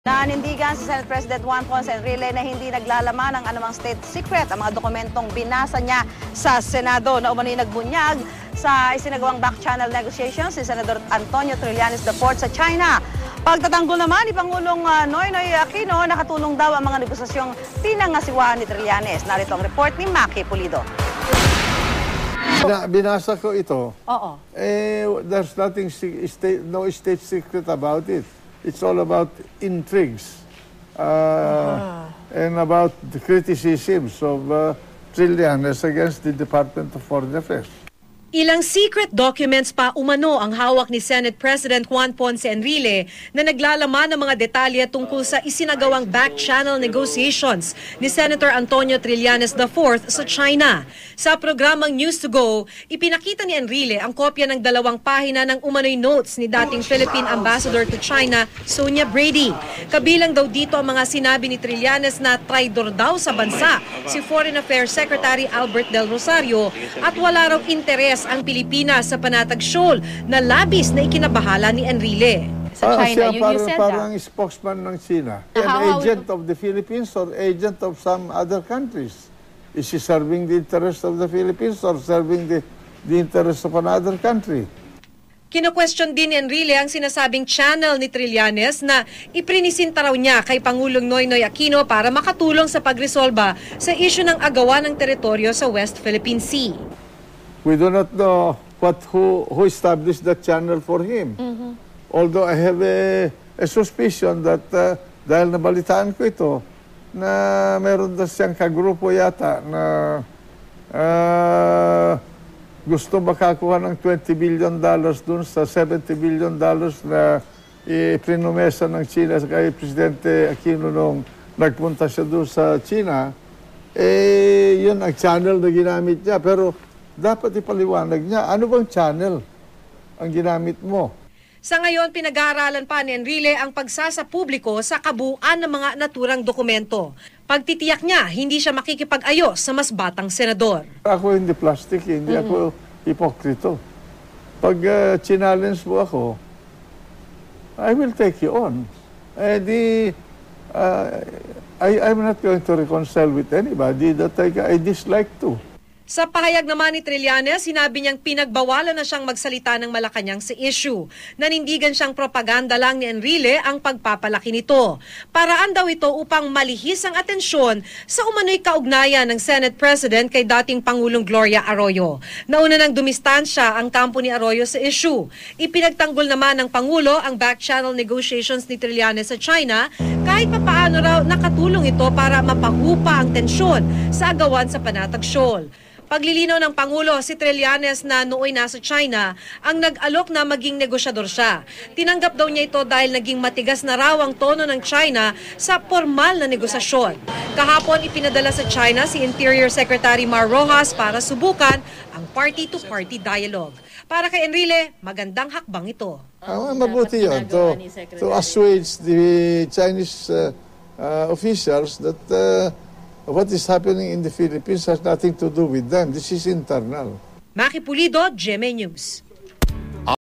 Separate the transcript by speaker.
Speaker 1: Nanindigan si Senate President Juan Ponce Enrile na hindi naglalaman ng anumang state secret ang mga dokumentong binasa niya sa Senado na umano'y nagbunyag sa isinagawang back-channel negotiations si Senador Antonio Trillanes IV sa China. Pagtatanggol naman ni Pangulong Noynoy Aquino, nakatulong daw ang mga negosasyong pinangasiwaan ni Trillanes. Narito ang report ni Maki Pulido.
Speaker 2: Binasa ko ito.
Speaker 1: Oo.
Speaker 2: There's nothing, no state secret about it. It's all about intrigues and about the criticisms of Trillanes against the Department of Foreign Affairs.
Speaker 3: Ilang secret documents pa umano ang hawak ni Senate President Juan Ponce Enrile na naglalaman ng mga detalye tungkol sa isinagawang back-channel negotiations ni Senator Antonio Trillanes IV sa China. Sa programang News to Go, ipinakita ni Enrile ang kopya ng 2 pahina ng umano'y notes ni dating Philippine Ambassador to China, Sonia Brady. Kabilang daw dito ang mga sinabi ni Trillanes na traidor daw sa bansa si Foreign Affairs Secretary Albert Del Rosario at wala raw interes ang Pilipinas sa Panatag Shoal na labis na ikinabahala ni Enrile.
Speaker 1: Sa China,
Speaker 2: siya parang spokesman ng China. An agent of the Philippines or agent of some other countries? Is he serving the interest of the Philippines or serving the interest of another country?
Speaker 3: Kino-question din ni Enrile ang sinasabing channel ni Trillanes na iprinisinta raw niya kay Pangulong Noynoy Aquino para makatulong sa pagresolba sa issue ng agawan ng teritoryo sa West Philippine Sea.
Speaker 2: We do not know who established that channel for him. Although I have a suspicion that dahil nabalitaan ko ito, na meron na siyang kagrupo yata na gusto makakuha ng $20 billion dun sa $70 billion na iprinomesa ng China kay Presidente Aquino nung nagpunta siya doon sa China. Yun ang channel na ginamit niya. Pero dapat ipaliwanag niya, ano bang channel ang ginamit mo?
Speaker 3: Sa ngayon, pinag-aaralan pa ni Enrile ang pagsasapubliko sa kabuuan ng mga naturang dokumento. Pagtitiyak niya, hindi siya makikipag-ayos sa mas batang senador.
Speaker 2: Ako hindi plastic, hindi ako hipokrito. Pag challenge mo ako, I will take you on. I'm not going to reconcile with anybody that I dislike to.
Speaker 3: Sa pahayag naman ni Trillanes, sinabi niyang pinagbawalan na siyang magsalita ng Malacanang sa issue. Nanindigan siyang propaganda lang ni Enrile ang pagpapalaki nito. Paraan daw ito upang malihis ang atensyon sa umano'y kaugnayan ng Senate President kay dating Pangulong Gloria Arroyo. Nauna nang dumistansya ang kampo ni Arroyo sa issue. Ipinagtanggol naman ng Pangulo ang back-channel negotiations ni Trillanes sa China kahit papaano raw nakatulong ito para mapahupa ang tensyon sa agawan sa Panatag Shoal. Paglilinaw ng Pangulo, si Trillanes na nooy nasa China ang nag-alok na maging negosyador siya. Tinanggap daw niya ito dahil naging matigas na raw ang tono ng China sa formal na negosasyon. Kahapon ipinadala sa China si Interior Secretary Mar Rojas para subukan ang party-to-party dialogue. Para kay Enrile, magandang hakbang ito.
Speaker 2: Mabuti yun to assuage the Chinese officials that what is happening in the Philippines has nothing to do with them. This is internal.
Speaker 3: Maki Pulido, GMA News.